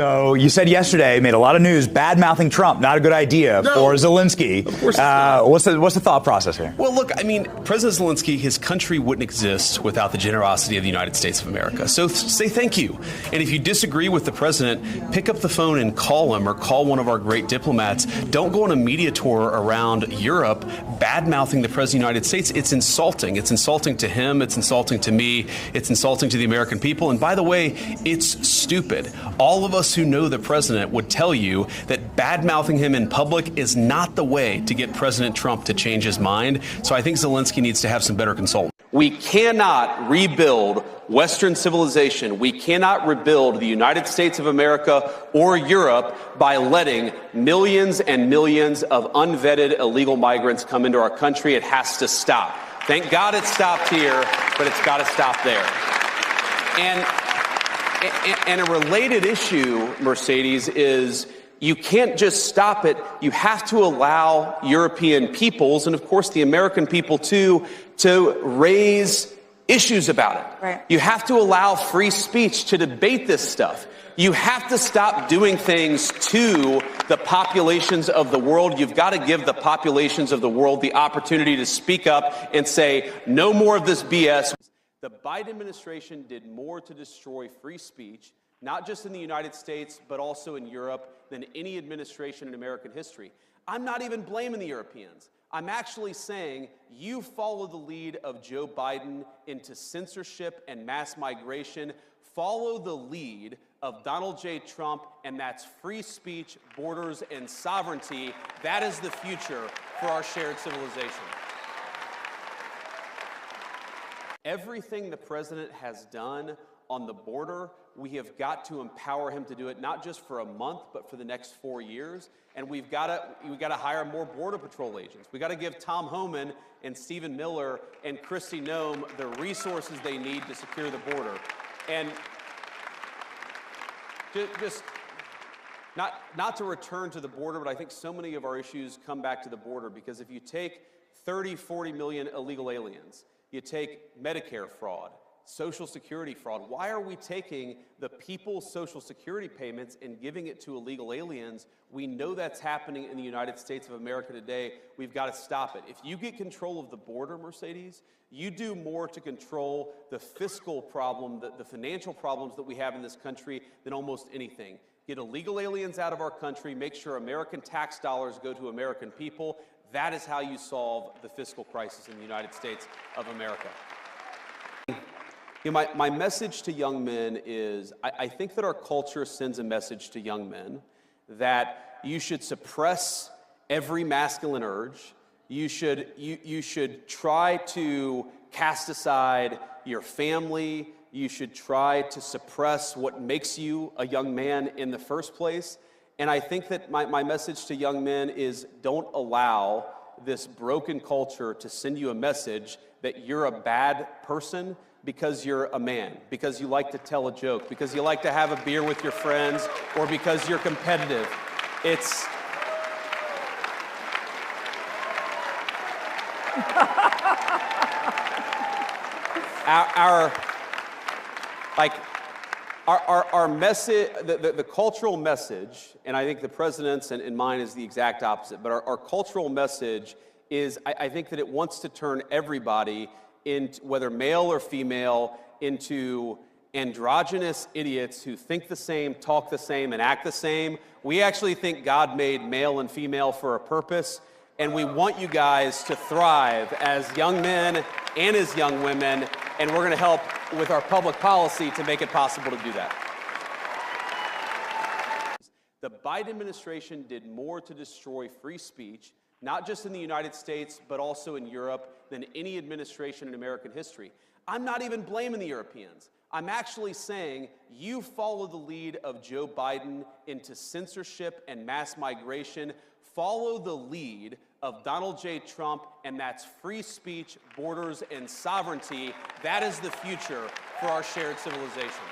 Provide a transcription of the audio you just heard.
So you said yesterday, made a lot of news, bad-mouthing Trump, not a good idea for Zelensky. Of course it's not. What's the thought process here? Well, look, I mean, President Zelensky, his country wouldn't exist without the generosity of the United States of America. So say thank you. And if you disagree with the president, pick up the phone and call him or call one of our great diplomats. Don't go on a media tour around Europe bad-mouthing the president of the United States. It's insulting. It's insulting to him. It's insulting to me. It's insulting to the American people. And by the way, it's stupid. All of us who know the president would tell you that bad-mouthing him in public is not the way to get President Trump to change his mind. So I think Zelensky needs to have some better consultants. We cannot rebuild Western civilization. We cannot rebuild the United States of America or Europe by letting millions and millions of unvetted illegal migrants come into our country. It has to stop. Thank God it stopped here, but it's got to stop there. And a related issue, Mercedes, is you can't just stop it. You have to allow European peoples, and of course the American people too, to raise issues about it. Right. You have to allow free speech to debate this stuff. You have to stop doing things to the populations of the world. You've got to give the populations of the world the opportunity to speak up and say, no more of this BS. The Biden administration did more to destroy free speech, not just in the United States, but also in Europe, than any administration in American history. I'm not even blaming the Europeans. I'm actually saying you follow the lead of Joe Biden into censorship and mass migration. Follow the lead of Donald J. Trump, and that's free speech, borders, and sovereignty. That is the future for our shared civilization. Everything the president has done on the border, we have got to empower him to do it, not just for a month, but for the next 4 years. And we've got to hire more Border Patrol agents. We've got to give Tom Homan and Stephen Miller and Kristi Noem the resources they need to secure the border. And just not to return to the border, but I think so many of our issues come back to the border, because if you take 30, 40 million illegal aliens, you take Medicare fraud, Social Security fraud. Why are we taking the people's Social Security payments and giving it to illegal aliens? We know that's happening in the United States of America today. We've got to stop it. If you get control of the border, Mercedes, you do more to control the fiscal problem, the financial problems that we have in this country than almost anything. Get illegal aliens out of our country, make sure American tax dollars go to American people. That is how you solve the fiscal crisis in the United States of America. You know, my message to young men is, I think that our culture sends a message to young men that you should suppress every masculine urge. You should try to cast aside your family. You should try to suppress what makes you a young man in the first place. And I think that my message to young men is, don't allow this broken culture to send you a message that you're a bad person because you're a man, because you like to tell a joke, because you like to have a beer with your friends, or because you're competitive. It's... Our message, the cultural message, and I think the president's and mine is the exact opposite, but our cultural message is, I think that it wants to turn everybody, into, whether male or female, into androgynous idiots who think the same, talk the same, and act the same. We actually think God made male and female for a purpose, and we want you guys to thrive as young men and as young women, and we're going to help with our public policy to make it possible to do that. The Biden administration did more to destroy free speech, not just in the United States, but also in Europe, than any administration in American history. I'm not even blaming the Europeans. I'm actually saying you follow the lead of Joe Biden into censorship and mass migration. Follow the lead of Donald J. Trump, and that's free speech, borders, and sovereignty. That is the future for our shared civilization.